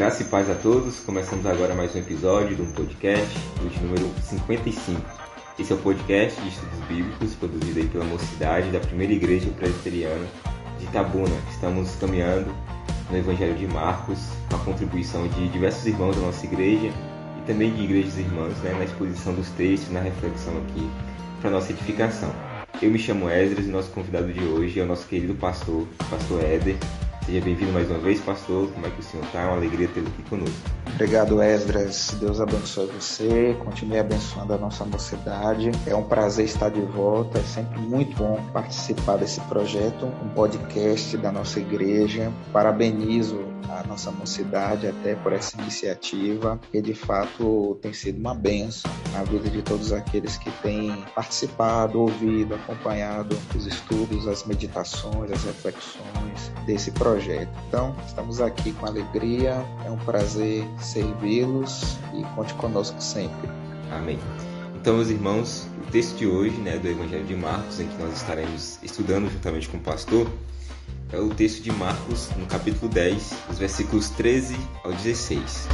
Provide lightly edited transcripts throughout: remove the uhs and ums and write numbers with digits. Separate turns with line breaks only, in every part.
Graça e paz a todos. Começamos agora mais um episódio de um podcast, hoje número 55. Esse é o podcast de estudos bíblicos produzido aí pela Mocidade da Primeira Igreja Presbiteriana de Itabuna. Estamos caminhando no Evangelho de Marcos com a contribuição de diversos irmãos da nossa igreja e também de igrejas irmãs, na exposição dos textos, na reflexão aqui para nossa edificação. Eu me chamo Esdras e nosso convidado de hoje é o nosso querido pastor Éder. Seja bem-vindo mais uma vez, pastor. Como é que o senhor está? É uma alegria tê-lo aqui conosco.
Obrigado, Esdras. Deus abençoe você. Continue abençoando a nossa mocidade. É um prazer estar de volta. É sempre muito bom participar desse projeto, um podcast da nossa igreja. Parabenizo a nossa mocidade até por essa iniciativa, que de fato tem sido uma bênção na vida de todos aqueles que têm participado, ouvido, acompanhado os estudos, as meditações, as reflexões desse projeto. Então, estamos aqui com alegria, é um prazer servi-los e conte conosco sempre.
Amém. Então, meus irmãos, o texto de hoje, do Evangelho de Marcos, em que nós estaremos estudando juntamente com o pastor, é o texto de Marcos, no capítulo 10, os versículos 13 ao 16.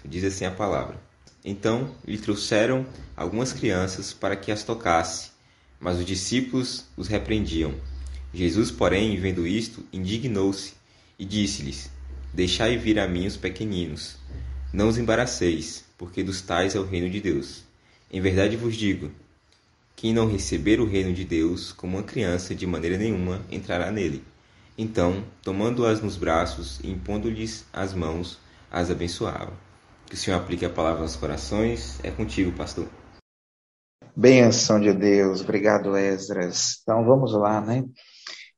Diz assim a palavra: Então lhe trouxeram algumas crianças para que as tocasse, mas os discípulos os repreendiam. Jesus, porém, vendo isto, indignou-se e disse-lhes: Deixai vir a mim os pequeninos. Não os embaraceis, porque dos tais é o reino de Deus. Em verdade vos digo, quem não receber o reino de Deus como uma criança, de maneira nenhuma entrará nele. Então, tomando-as nos braços e impondo-lhes as mãos, as abençoava. Que o Senhor aplique a palavra nos corações. É contigo, pastor.
Bênção de Deus. Obrigado, Esdras. Então, vamos lá,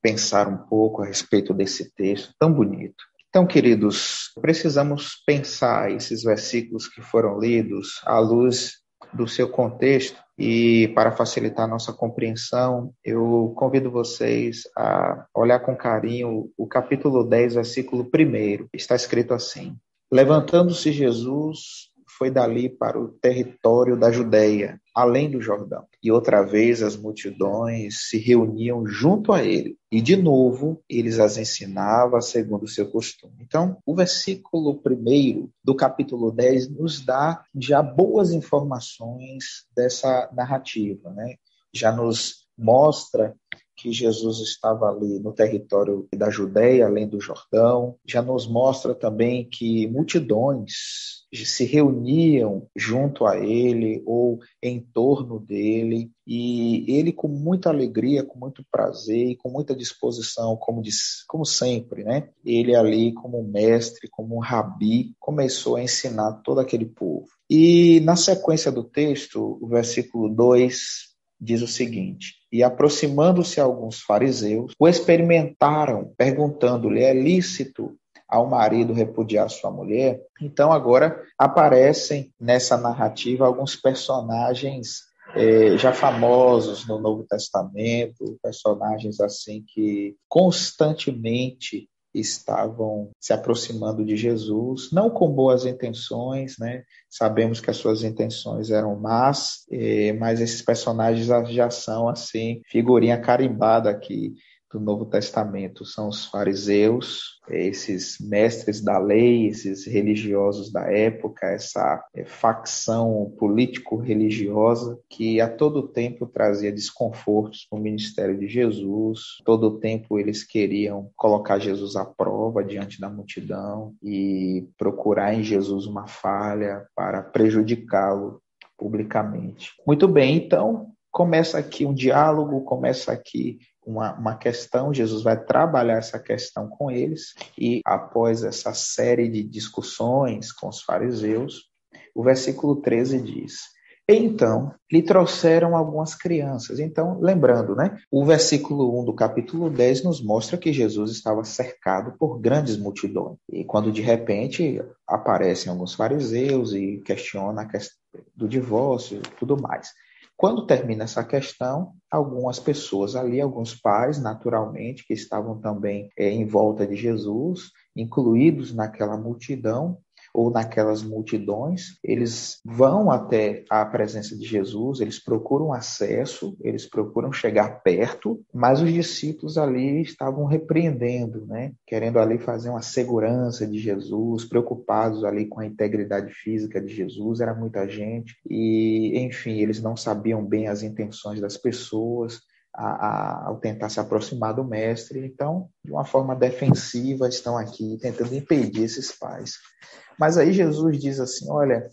pensar um pouco a respeito desse texto tão bonito. Então, queridos, precisamos pensar esses versículos que foram lidos à luz do seu contexto e, para facilitar a nossa compreensão, eu convido vocês a olhar com carinho o capítulo 10, versículo 1. Está escrito assim: Levantando-se Jesus, foi dali para o território da Judeia, além do Jordão. E outra vez as multidões se reuniam junto a ele. E de novo, eles as ensinava segundo o seu costume. Então, o versículo 1 do capítulo 10 nos dá já boas informações dessa narrativa, Já nos mostra que Jesus estava ali no território da Judeia, além do Jordão. Já nos mostra também que multidões se reuniam junto a ele ou em torno dele, e ele, com muita alegria, com muito prazer e com muita disposição, como sempre, ele ali como mestre, como um rabi, começou a ensinar todo aquele povo. E na sequência do texto, o versículo 2 diz o seguinte: E aproximando-se alguns fariseus, o experimentaram, perguntando-lhe: é lícito ao marido repudiar sua mulher? Então agora aparecem nessa narrativa alguns personagens já famosos no Novo Testamento, personagens assim que constantemente estavam se aproximando de Jesus, não com boas intenções, Sabemos que as suas intenções eram más, mas esses personagens já são assim figurinha carimbada aqui do Novo Testamento. São os fariseus, esses mestres da lei, esses religiosos da época, essa facção político-religiosa que a todo tempo trazia desconfortos no ministério de Jesus. Todo tempo eles queriam colocar Jesus à prova diante da multidão e procurar em Jesus uma falha para prejudicá-lo publicamente. Muito bem, então começa aqui um diálogo, começa aqui uma questão. Jesus vai trabalhar essa questão com eles, e após essa série de discussões com os fariseus, o versículo 13 diz: Então lhe trouxeram algumas crianças. Então, lembrando, o versículo 1 do capítulo 10 nos mostra que Jesus estava cercado por grandes multidões. E quando de repente aparecem alguns fariseus e questionam a questão do divórcio e tudo mais. Quando termina essa questão, algumas pessoas ali, alguns pais, naturalmente, que estavam também em volta de Jesus, incluídos naquela multidão, ou naquelas multidões, eles vão até a presença de Jesus, eles procuram acesso, eles procuram chegar perto, mas os discípulos ali estavam repreendendo, né? Querendo ali fazer uma segurança de Jesus, preocupados ali com a integridade física de Jesus, era muita gente, e enfim, eles não sabiam bem as intenções das pessoas, ao tentar se aproximar do mestre. Então, de uma forma defensiva, estão aqui tentando impedir esses pais. Mas aí Jesus diz assim, olha,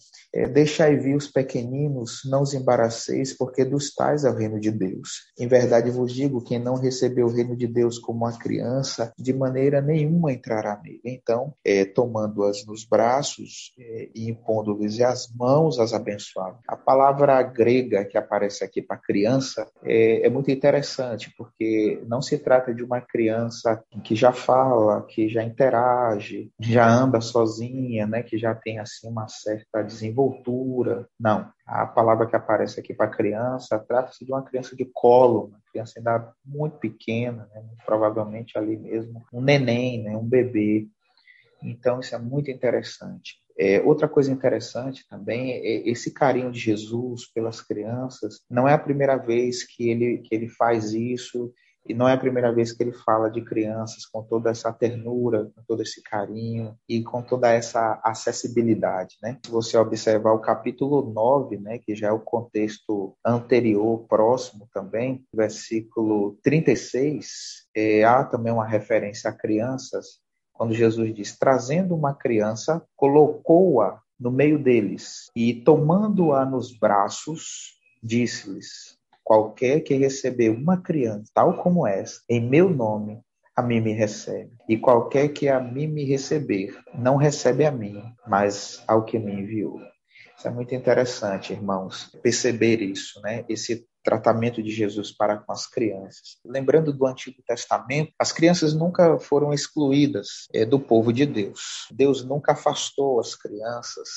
deixai vir os pequeninos, não os embaraceis, porque dos tais é o reino de Deus. Em verdade vos digo, quem não recebeu o reino de Deus como uma criança, de maneira nenhuma entrará nele. Então, tomando-as nos braços e impondo-lhes as mãos, as abençoava. A palavra grega que aparece aqui para criança é muito interessante, porque não se trata de uma criança que já fala, que já interage, já anda sozinha, né, que já tem assim uma certa desenvoltura. Não, a palavra que aparece aqui para criança trata-se de uma criança de colo, uma criança ainda muito pequena, né, provavelmente ali mesmo um neném, né, um bebê. Então isso é muito interessante. Outra coisa interessante também é esse carinho de Jesus pelas crianças. Não é a primeira vez que ele faz isso, e não é a primeira vez que ele fala de crianças com toda essa ternura, com todo esse carinho e com toda essa acessibilidade, né? Se você observar o capítulo 9, né, que já é o contexto anterior, próximo também, versículo 36, há também uma referência a crianças, quando Jesus diz, trazendo uma criança, colocou-a no meio deles e, tomando-a nos braços, disse-lhes, qualquer que receber uma criança, tal como essa, em meu nome, a mim me recebe. E qualquer que a mim me receber, não recebe a mim, mas ao que me enviou. Isso é muito interessante, irmãos, perceber isso, né? Esse tratamento de Jesus para com as crianças. Lembrando do Antigo Testamento, as crianças nunca foram excluídas do povo de Deus. Deus nunca afastou as crianças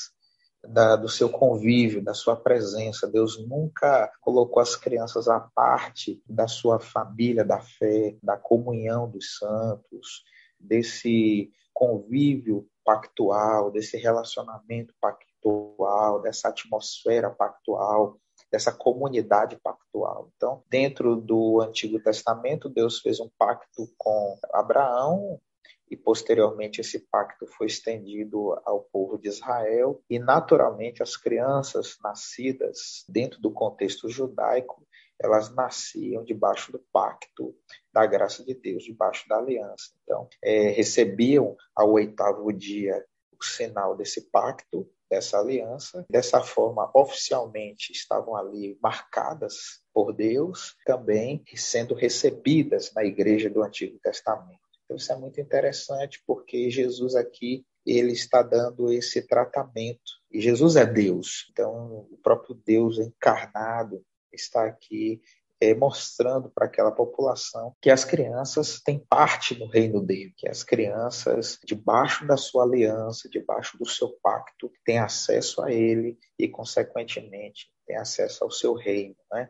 do seu convívio, da sua presença. Deus nunca colocou as crianças à parte da sua família, da fé, da comunhão dos santos, desse convívio pactual, desse relacionamento pactual, dessa atmosfera pactual, dessa comunidade pactual. Então, dentro do Antigo Testamento, Deus fez um pacto com Abraão, e posteriormente esse pacto foi estendido ao povo de Israel, e naturalmente as crianças nascidas dentro do contexto judaico, elas nasciam debaixo do pacto da graça de Deus, debaixo da aliança. Então, recebiam ao 8º dia o sinal desse pacto, dessa aliança. Dessa forma, oficialmente estavam ali marcadas por Deus, também sendo recebidas na igreja do Antigo Testamento. Então, isso é muito interessante, porque Jesus aqui, ele está dando esse tratamento. E Jesus é Deus, então o próprio Deus encarnado está aqui mostrando para aquela população que as crianças têm parte no reino dele, que as crianças, debaixo da sua aliança, debaixo do seu pacto, têm acesso a ele e, consequentemente, têm acesso ao seu reino, né?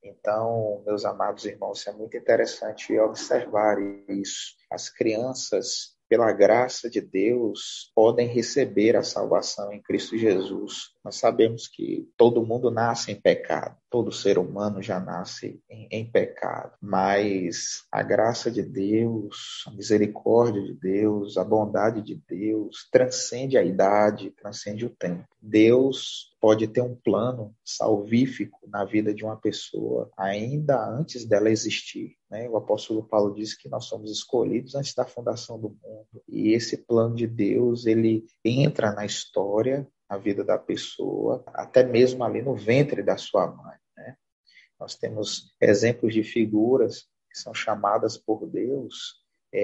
Então, meus amados irmãos, é muito interessante observar isso. As crianças, pela graça de Deus, podem receber a salvação em Cristo Jesus. Nós sabemos que todo mundo nasce em pecado, todo ser humano já nasce em pecado, mas a graça de Deus, a misericórdia de Deus, a bondade de Deus transcende a idade, transcende o tempo. Deus pode ter um plano salvífico na vida de uma pessoa ainda antes dela existir, né? O apóstolo Paulo diz que nós somos escolhidos antes da fundação do mundo, e esse plano de Deus, ele entra na história, na vida da pessoa, até mesmo ali no ventre da sua mãe, né? Nós temos exemplos de figuras que são chamadas por Deus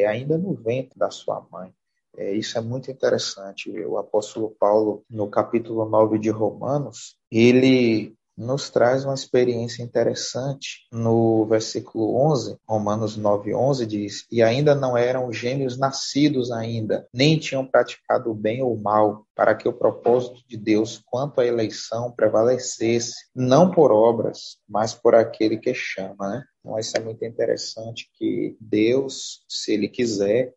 ainda no ventre da sua mãe. Isso é muito interessante. O apóstolo Paulo, no capítulo 9 de Romanos, ele nos traz uma experiência interessante. No versículo 11, Romanos 9:11 diz, e ainda não eram gêmeos nascidos ainda, nem tinham praticado o bem ou o mal, para que o propósito de Deus quanto à eleição prevalecesse, não por obras, mas por aquele que chama, né? Então, isso é muito interessante, que Deus, se Ele quiser,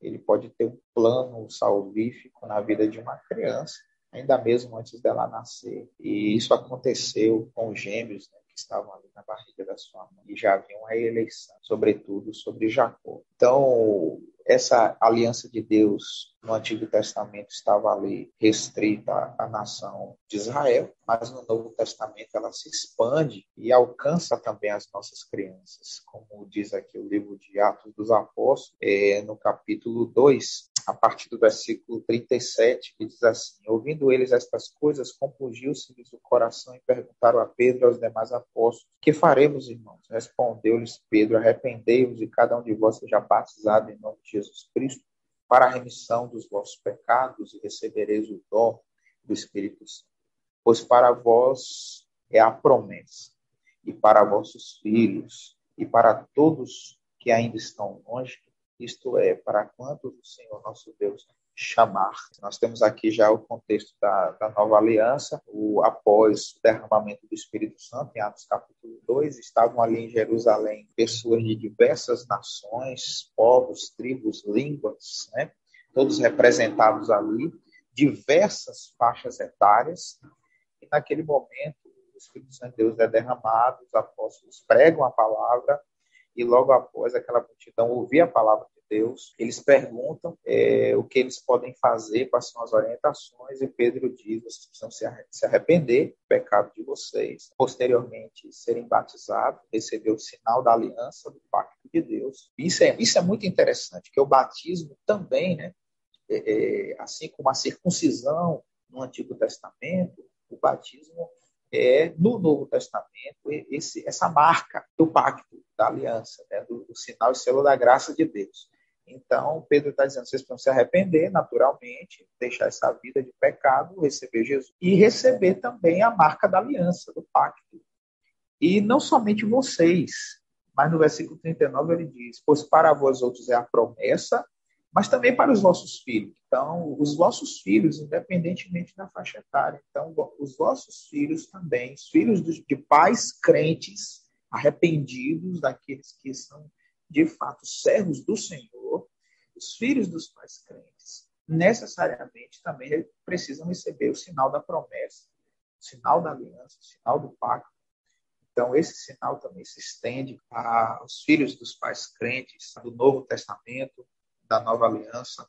ele pode ter um plano salvífico na vida de uma criança, ainda mesmo antes dela nascer. E isso aconteceu com os gêmeos, né, que estavam ali na barriga da sua mãe, e já havia uma eleição, sobretudo sobre Jacó. Então, essa aliança de Deus no Antigo Testamento estava ali restrita à nação de Israel, mas no Novo Testamento ela se expande e alcança também as nossas crianças, como diz aqui o livro de Atos dos Apóstolos, no capítulo 2, a partir do versículo 37, que diz assim: ouvindo eles estas coisas, compungiu-se-lhes o coração e perguntaram a Pedro e aos demais apóstolos: que faremos, irmãos? Respondeu-lhes Pedro: arrependei-vos e cada um de vós seja batizado em nome de Jesus Cristo para a remissão dos vossos pecados e recebereis o dom do Espírito Santo. Pois para vós é a promessa, e para vossos filhos, e para todos que ainda estão longe, isto é, para quantos o Senhor nosso Deus chamar. Nós temos aqui já o contexto da nova aliança, após o derramamento do Espírito Santo, em Atos capítulo 2, estavam ali em Jerusalém pessoas de diversas nações, povos, tribos, línguas, né? Todos representados ali, diversas faixas etárias, e naquele momento o Espírito Santo de Deus é derramado, os apóstolos pregam a palavra, e logo após aquela multidão ouvir a palavra de Deus, eles perguntam o que eles podem fazer, quais são as orientações, e Pedro diz: vocês precisam se arrepender do pecado de vocês, posteriormente serem batizados, receber o sinal da aliança, do pacto de Deus. Isso é muito interessante, que o batismo também, né, assim como a circuncisão no Antigo Testamento, o batismo no Novo Testamento, essa marca do pacto, da aliança, né, do sinal e selo da graça de Deus. Então, Pedro está dizendo: vocês precisam se arrepender naturalmente, deixar essa vida de pecado, receber Jesus e receber também a marca da aliança, do pacto. E não somente vocês, mas no versículo 39 ele diz: pois para vós outros é a promessa, mas também para os vossos filhos. Então, os vossos filhos, independentemente da faixa etária. Então, os vossos filhos também, os filhos de pais crentes, arrependidos, daqueles que são, de fato, servos do Senhor, os filhos dos pais crentes, necessariamente também precisam receber o sinal da promessa, o sinal da aliança, o sinal do pacto. Então, esse sinal também se estende aos filhos dos pais crentes do Novo Testamento, da nova aliança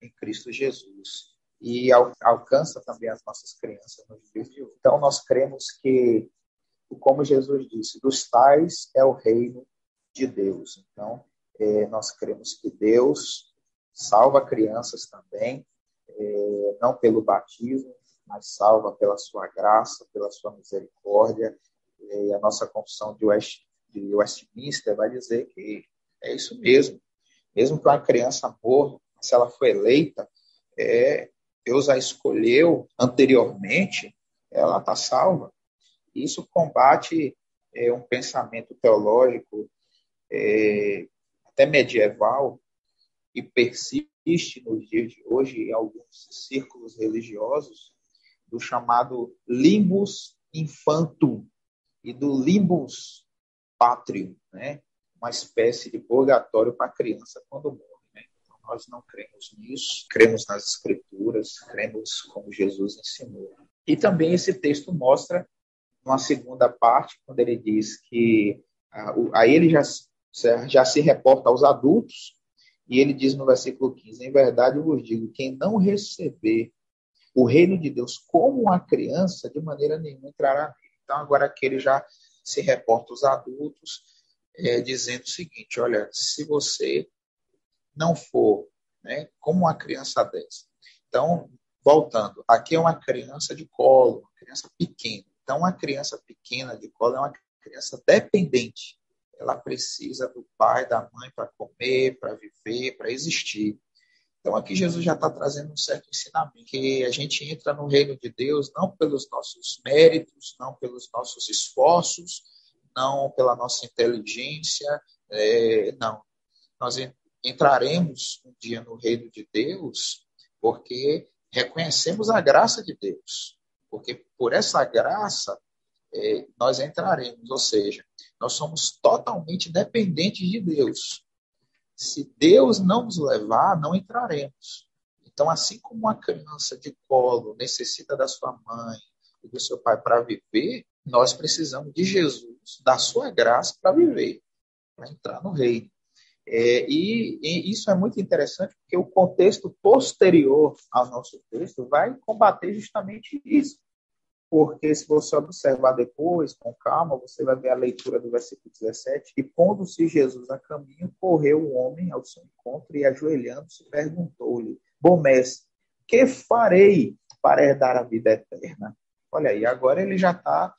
em Cristo Jesus, e alcança também as nossas crianças nos dias de hoje. Então, nós cremos que, como Jesus disse, dos tais é o reino de Deus. Então, nós cremos que Deus salva crianças também, não pelo batismo, mas salva pela sua graça, pela sua misericórdia. E a nossa confissão de Westminster vai dizer que é isso mesmo. Mesmo que uma criança morra, se ela foi eleita, Deus a escolheu anteriormente, ela está salva. Isso combate um pensamento teológico até medieval e persiste nos dias de hoje em alguns círculos religiosos, do chamado limbus infantum e do limbus patrium, né? Uma espécie de purgatório para a criança quando morre. Né? Então, nós não cremos nisso, cremos nas Escrituras, cremos como Jesus ensinou. E também esse texto mostra, numa segunda parte, quando ele diz que aí ele já se reporta aos adultos, e ele diz no versículo 15: em verdade eu vos digo, quem não receber o reino de Deus como uma criança, de maneira nenhuma entrará nele. Então, agora aqui ele já se reporta aos adultos, dizendo o seguinte: olha, se você não for, né, como uma criança dessa. Então, voltando, aqui é uma criança de colo, uma criança pequena. Então, uma criança pequena de colo é uma criança dependente. Ela precisa do pai, da mãe para comer, para viver, para existir. Então, aqui Jesus já está trazendo um certo ensinamento, que a gente entra no reino de Deus não pelos nossos méritos, não pelos nossos esforços, não pela nossa inteligência, não. Nós entraremos um dia no reino de Deus porque reconhecemos a graça de Deus, porque por essa graça nós entraremos, ou seja, nós somos totalmente dependentes de Deus. Se Deus não nos levar, não entraremos. Então, assim como uma criança de colo necessita da sua mãe e do seu pai para viver, nós precisamos de Jesus, da sua graça para viver, para entrar no reino. E isso é muito interessante porque o contexto posterior ao nosso texto vai combater justamente isso. Porque se você observar depois, com calma, você vai ver a leitura do versículo 17. E pondo-se Jesus a caminho, correu o homem ao seu encontro e, ajoelhando-se, perguntou-lhe: Bom mestre, que farei para herdar a vida eterna? Olha aí, agora ele já está,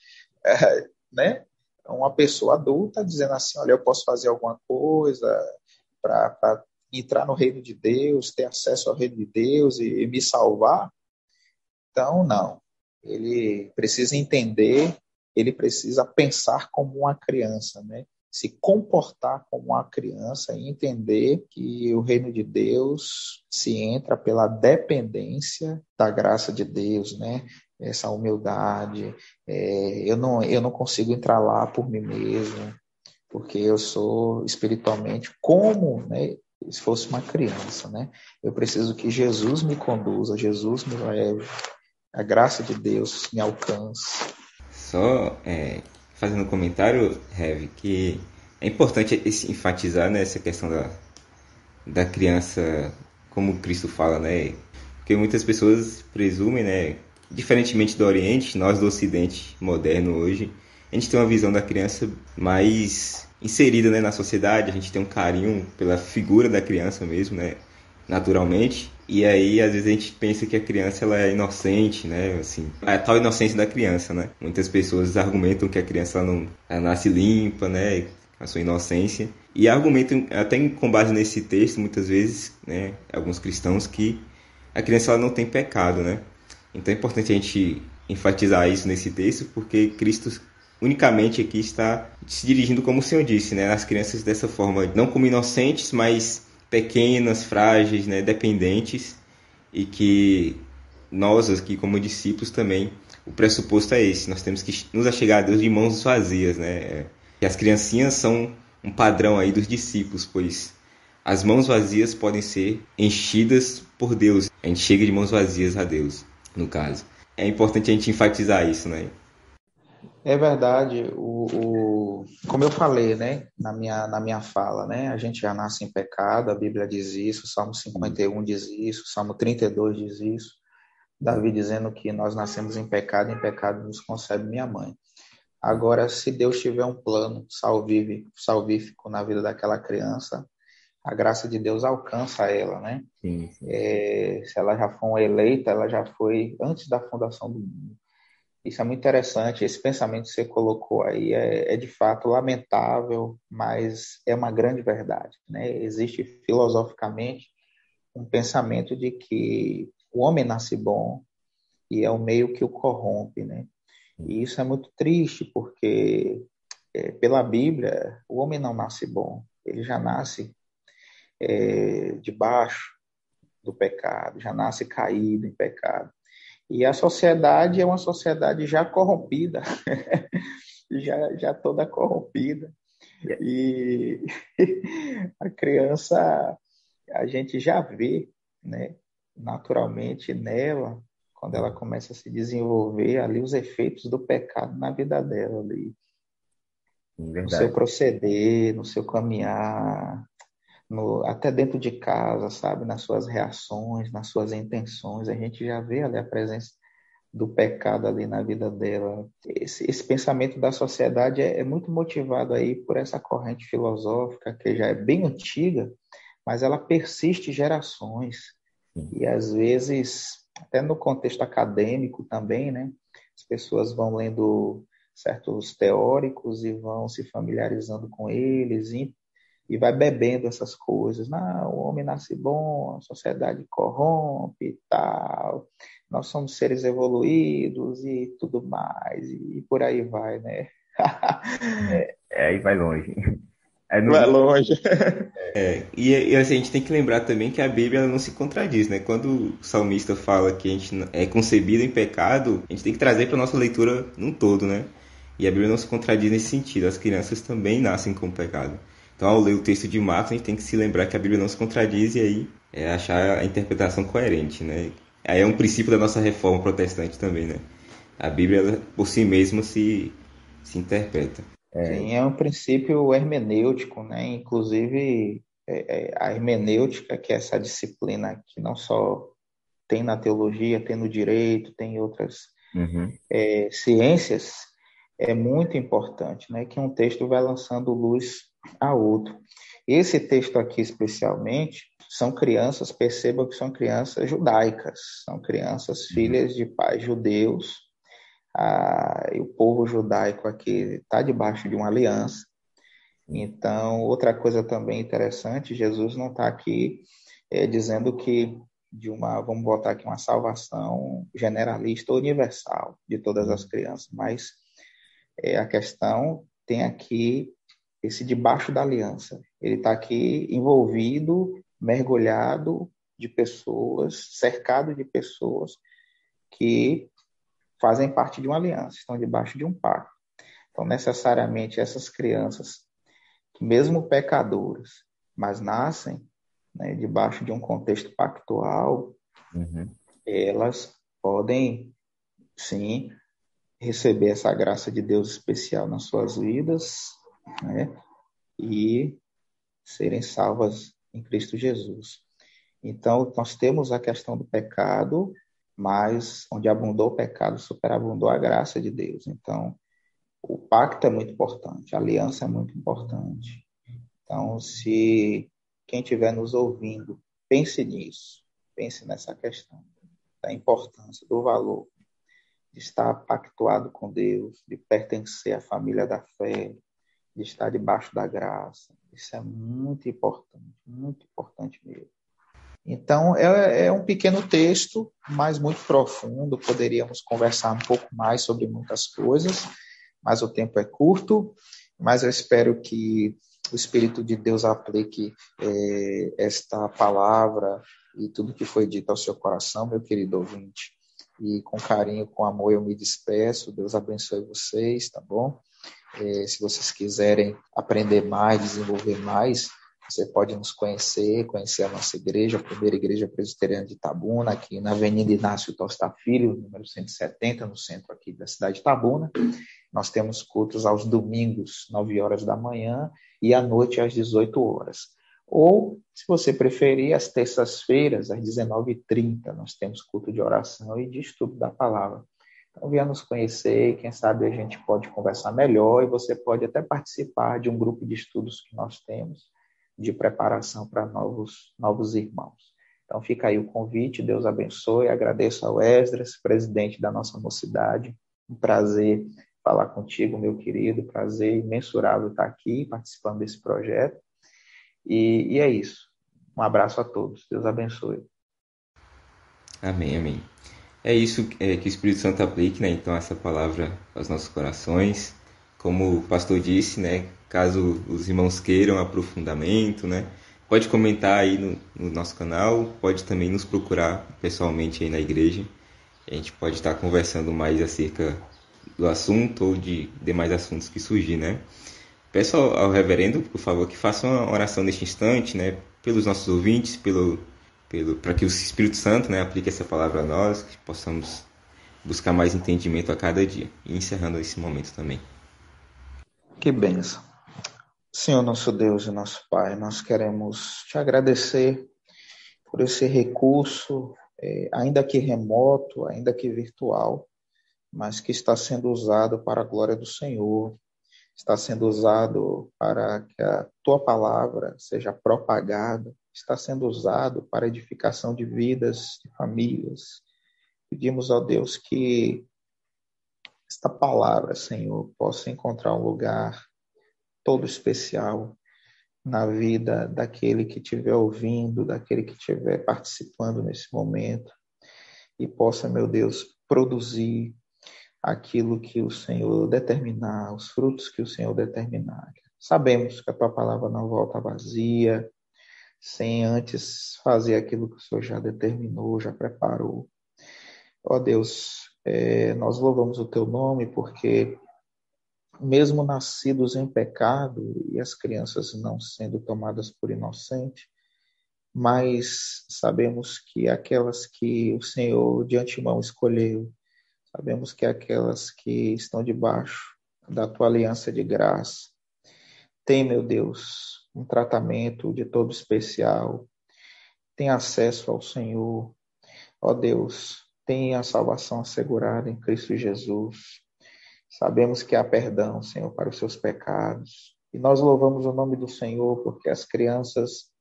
né? Uma pessoa adulta dizendo assim: olha, eu posso fazer alguma coisa para entrar no reino de Deus, ter acesso ao reino de Deus e me salvar? Então, não. Ele precisa entender, ele precisa pensar como uma criança, né? Se comportar como uma criança e entender que o reino de Deus se entra pela dependência da graça de Deus, né? Essa humildade. Eu não consigo entrar lá por mim mesmo, porque eu sou espiritualmente como, né? Se fosse uma criança, né? Eu preciso que Jesus me conduza, Jesus me leve, a graça de Deus me alcança.
Só fazendo um comentário, Heavy, que é importante enfatizar, né, essa questão da criança, como Cristo fala, né? Porque muitas pessoas presumem, né, diferentemente do Oriente, nós do Ocidente moderno hoje, a gente tem uma visão da criança mais inserida, né, na sociedade, a gente tem um carinho pela figura da criança mesmo, né, naturalmente. E aí, às vezes, a gente pensa que a criança ela é inocente, né? Assim, a tal inocência da criança, né? Muitas pessoas argumentam que a criança ela nasce limpa, né? A sua inocência. E argumentam, até com base nesse texto, muitas vezes, né? Alguns cristãos, que a criança ela não tem pecado, né? Então é importante a gente enfatizar isso nesse texto, porque Cristo unicamente aqui está se dirigindo, como o Senhor disse, né? As crianças dessa forma, não como inocentes, mas pequenas, frágeis, né, dependentes, e que nós aqui como discípulos também, o pressuposto é esse, nós temos que nos achegar a Deus de mãos vazias, né? E as criancinhas são um padrão aí dos discípulos, pois as mãos vazias podem ser enchidas por Deus. A gente chega de mãos vazias a Deus, no caso. É importante a gente enfatizar isso, né?
É verdade, como eu falei, né, na minha fala, né, a gente já nasce em pecado, a Bíblia diz isso, Salmo 51 diz isso, Salmo 32 diz isso, Davi dizendo que nós nascemos em pecado nos concebe minha mãe. Agora, se Deus tiver um plano salvífico na vida daquela criança, a graça de Deus alcança ela, né?
Sim, sim.
Se ela já foi uma eleita, ela já foi antes da fundação do mundo. Isso é muito interessante, esse pensamento que você colocou aí é de fato lamentável, mas é uma grande verdade, né? Existe filosoficamente um pensamento de que o homem nasce bom e é o meio que o corrompe, né? E isso é muito triste, porque pela Bíblia o homem não nasce bom, ele já nasce debaixo do pecado, já nasce caído em pecado. E a sociedade é uma sociedade já corrompida, já toda corrompida. E a criança, a gente já vê, né, naturalmente nela, quando ela começa a se desenvolver, ali os efeitos do pecado na vida dela, ali, no seu
Verdade.
proceder, no seu caminhar, até dentro de casa, sabe, nas suas reações, nas suas intenções, a gente já vê ali a presença do pecado ali na vida dela. Esse pensamento da sociedade é muito motivado aí por essa corrente filosófica que já é bem antiga, mas ela persiste gerações. E às vezes, até no contexto acadêmico também, né, as pessoas vão lendo certos teóricos e vão se familiarizando com eles e vai bebendo essas coisas. Não, o homem nasce bom, a sociedade corrompe e tal, nós somos seres evoluídos e tudo mais, e por aí vai, né?
Aí vai longe.
Vai longe.
E assim, a gente tem que lembrar também que a Bíblia ela não se contradiz, né? Quando o salmista fala que a gente é concebido em pecado, a gente tem que trazer para nossa leitura num todo, né? E a Bíblia não se contradiz nesse sentido. As crianças também nascem com pecado. Então, ao ler o texto de Marcos, a gente tem que se lembrar que a Bíblia não se contradiz e aí achar a interpretação coerente, né? Aí é um princípio da nossa reforma protestante também, né? A Bíblia, ela, por si mesma, se interpreta.
Sim, é um princípio hermenêutico, né? Inclusive, a hermenêutica, que é essa disciplina que não só tem na teologia, tem no direito, tem em outras
Uhum.
ciências, é muito importante, né? Que um texto vai lançando luz a outro. Esse texto aqui, especialmente, são crianças, percebam que são crianças judaicas, são crianças
Uhum.
filhas de pais judeus, e o povo judaico aqui está debaixo de uma aliança. Então, outra coisa também interessante, Jesus não está aqui dizendo que vamos botar aqui uma salvação generalista ou universal de todas as crianças, mas a questão tem aqui esse debaixo da aliança. Ele está aqui envolvido, mergulhado de pessoas, cercado de pessoas que fazem parte de uma aliança, estão debaixo de um pacto. Então, necessariamente, essas crianças, que mesmo pecadoras, mas nascem, né, debaixo de um contexto pactual,
Uhum.
elas podem, sim, receber essa graça de Deus especial nas suas vidas, né, e serem salvas em Cristo Jesus. Então, nós temos a questão do pecado, mas onde abundou o pecado, superabundou a graça de Deus. Então, o pacto é muito importante, a aliança é muito importante. Então, se quem estiver nos ouvindo, pense nisso, pense nessa questão da importância, do valor de estar pactuado com Deus, de pertencer à família da fé, de estar debaixo da graça. Isso é muito importante mesmo. Então, é um pequeno texto, mas muito profundo. Poderíamos conversar um pouco mais sobre muitas coisas, mas o tempo é curto. Mas eu espero que o Espírito de Deus aplique esta palavra e tudo que foi dito ao seu coração, meu querido ouvinte. E com carinho, com amor, eu me despeço. Deus abençoe vocês, tá bom? Se vocês quiserem aprender mais, desenvolver mais, você pode nos conhecer a nossa igreja, a primeira igreja presbiteriana de Itabuna, aqui na Avenida Inácio Tosta Filho, número 170, no centro aqui da cidade de Itabuna. Nós temos cultos aos domingos, 9 horas da manhã, e à noite às 18 horas. Ou, se você preferir, às terças-feiras, às 19h30, nós temos culto de oração e de estudo da palavra. Então, venha nos conhecer, quem sabe a gente pode conversar melhor e você pode até participar de um grupo de estudos que nós temos de preparação para novos irmãos. Então, fica aí o convite, Deus abençoe, agradeço ao Esdras, presidente da nossa mocidade, um prazer falar contigo, meu querido, prazer imensurável estar aqui participando desse projeto, e é isso. Um abraço a todos, Deus abençoe.
Amém, amém. É isso que o Espírito Santo aplique, né? Então, essa palavra aos nossos corações. Como o pastor disse, né? Caso os irmãos queiram aprofundamento, né? Pode comentar aí no nosso canal, pode também nos procurar pessoalmente aí na igreja. A gente pode estar conversando mais acerca do assunto ou de demais assuntos que surgir, né? Peço ao reverendo, por favor, que faça uma oração neste instante, né? Pelos nossos ouvintes, para que o Espírito Santo, né, aplique essa palavra a nós, que possamos buscar mais entendimento a cada dia. E encerrando esse momento também.
Que bênção. Senhor nosso Deus e nosso Pai, nós queremos te agradecer por esse recurso, ainda que remoto, ainda que virtual, mas que está sendo usado para a glória do Senhor, está sendo usado para que a tua palavra seja propagada, está sendo usado para edificação de vidas, de famílias. Pedimos ao Deus que esta palavra, Senhor, possa encontrar um lugar todo especial na vida daquele que estiver ouvindo, daquele que estiver participando nesse momento, e possa, meu Deus, produzir aquilo que o Senhor determinar, os frutos que o Senhor determinar. Sabemos que a tua palavra não volta vazia, sem antes fazer aquilo que o Senhor já determinou, já preparou. Ó Deus, nós louvamos o teu nome porque mesmo nascidos em pecado e as crianças não sendo tomadas por inocente, mas sabemos que aquelas que o Senhor de antemão escolheu, sabemos que aquelas que estão debaixo da tua aliança de graça, têm, meu Deus, um tratamento de todo especial, têm acesso ao Senhor, ó Deus, têm a salvação assegurada em Cristo Jesus. Sabemos que há perdão, Senhor, para os seus pecados. E nós louvamos o nome do Senhor porque as crianças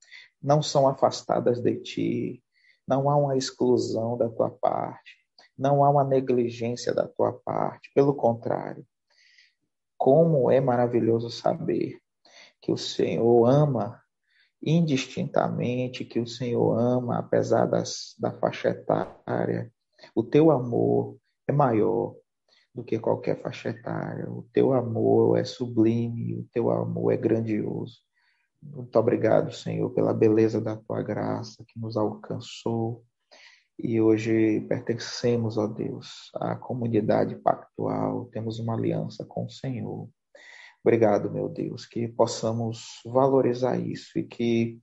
não são afastadas de ti, não há uma exclusão da tua parte, não há uma negligência da tua parte. Pelo contrário, como é maravilhoso saber que o Senhor ama indistintamente, que o Senhor ama, apesar da faixa etária. O teu amor é maior do que qualquer faixa etária. O teu amor é sublime, o teu amor é grandioso. Muito obrigado, Senhor, pela beleza da tua graça que nos alcançou. E hoje pertencemos, ó Deus, à comunidade pactual, temos uma aliança com o Senhor. Obrigado, meu Deus, que possamos valorizar isso e que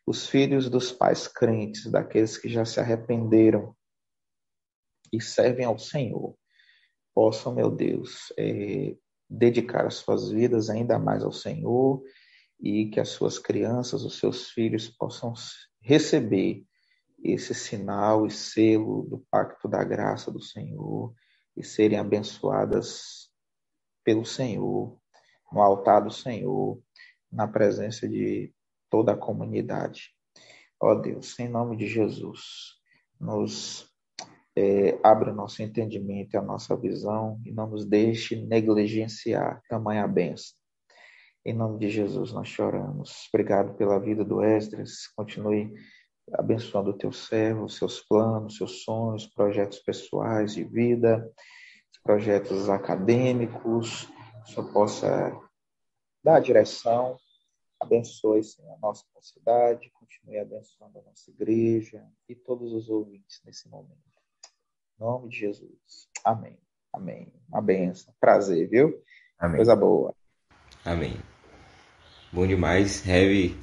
os filhos dos pais crentes, daqueles que já se arrependeram e servem ao Senhor, possam, meu Deus, dedicar as suas vidas ainda mais ao Senhor e que as suas crianças, os seus filhos possam receber esse sinal e selo do pacto da graça do Senhor e serem abençoadas pelo Senhor, no altar do Senhor, na presença de toda a comunidade. Ó Deus, em nome de Jesus, nos abre o nosso entendimento e a nossa visão e não nos deixe negligenciar tamanha bênção. Em nome de Jesus nós choramos. Obrigado pela vida do Esdras. Continue abençoando o teu servo, os seus planos, seus sonhos, projetos pessoais de vida, projetos acadêmicos. Só possa dar a direção. Abençoe, Senhor, a nossa cidade. Continue abençoando a nossa igreja e todos os ouvintes nesse momento. Em nome de Jesus. Amém. Amém. Uma benção. Prazer, viu?
Amém.
Coisa boa.
Amém. Bom demais. Heavy,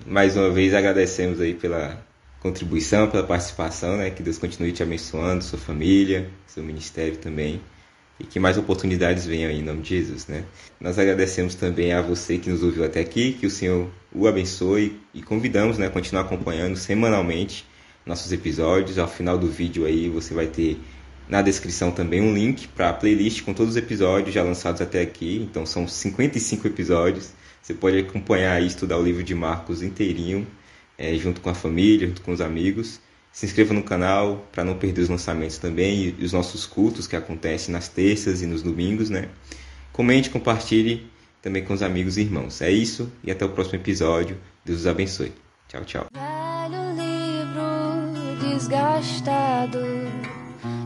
mais uma vez agradecemos aí pela contribuição, pela participação, né? Que Deus continue te abençoando, sua família, seu ministério também. E que mais oportunidades venham aí em nome de Jesus, né? Nós agradecemos também a você que nos ouviu até aqui, que o Senhor o abençoe e convidamos, né, a continuar acompanhando semanalmente nossos episódios. Ao final do vídeo aí você vai ter na descrição também um link para a playlist com todos os episódios já lançados até aqui. Então são 55 episódios. Você pode acompanhar e estudar o livro de Marcos inteirinho, junto com a família, junto com os amigos. Se inscreva no canal para não perder os lançamentos também e os nossos cultos que acontecem nas terças e nos domingos, né? Comente, compartilhe também com os amigos e irmãos. É isso e até o próximo episódio. Deus os abençoe. Tchau, tchau.
Velho livro desgastado,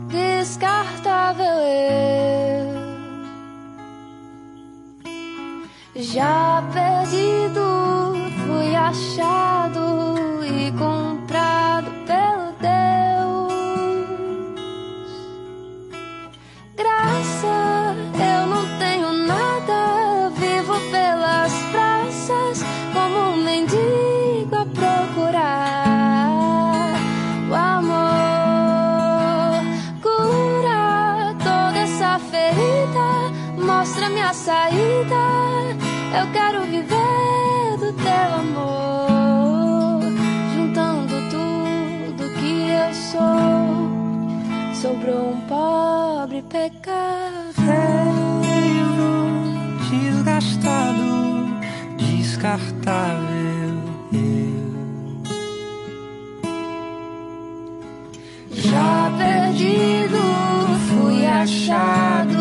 descartável eu, já perdido, fui achado e comprado pelo Deus. Graça, eu não tenho nada, vivo pelas praças como um mendigo a procurar o amor. Cura toda essa ferida, mostra-me a saída. Eu quero viver do teu amor, juntando tudo que eu sou. Sobrou um pobre pecado.
Velho, desgastado, descartável eu,
Já perdido, fui achado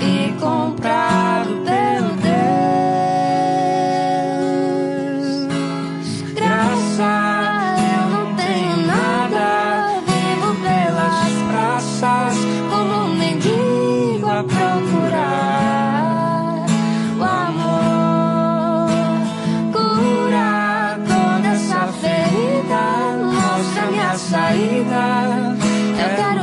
e comprado pelo Deus. Graça, eu não tenho nada, vivo pelas praças como um mendigo a procurar o amor. Cura toda essa ferida, mostra-me a saída. Eu quero